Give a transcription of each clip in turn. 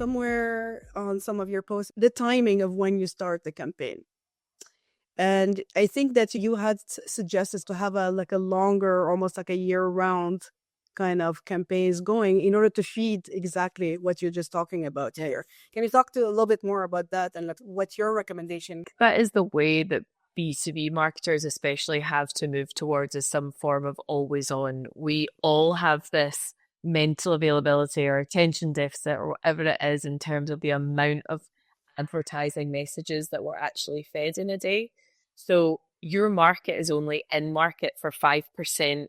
somewhere on some of your posts the timing of when you start the campaign. And I think that you had suggested to have a longer, almost like a year-round kind of campaigns going in order to feed exactly what you're just talking about here. Can you talk to a little bit more about that and what's your recommendation? That is the way that B2B marketers especially have to move towards, is some form of always on. We all have this mental availability or attention deficit or whatever it is in terms of the amount of advertising messages that we're actually fed in a day. So your market is only in market for 5%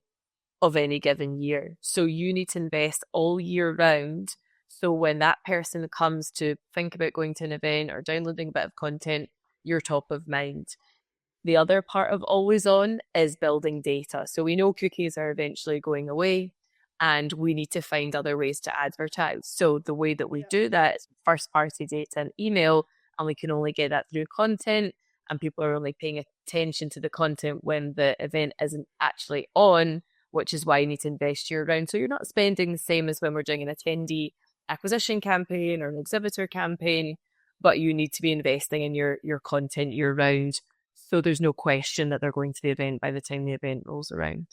of any given year. So you need to invest all year round. So when that person comes to think about going to an event or downloading a bit of content, you're top of mind. The other part of always on is building data. So we know cookies are eventually going away and we need to find other ways to advertise. So the way that we do that is first party data and email, and we can only get that through content, and people are only paying attention to the content when the event isn't actually on, which is why you need to invest year round. So you're not spending the same as when we're doing an attendee acquisition campaign or an exhibitor campaign, but you need to be investing in your content year round. So there's no question that they're going to the event by the time the event rolls around.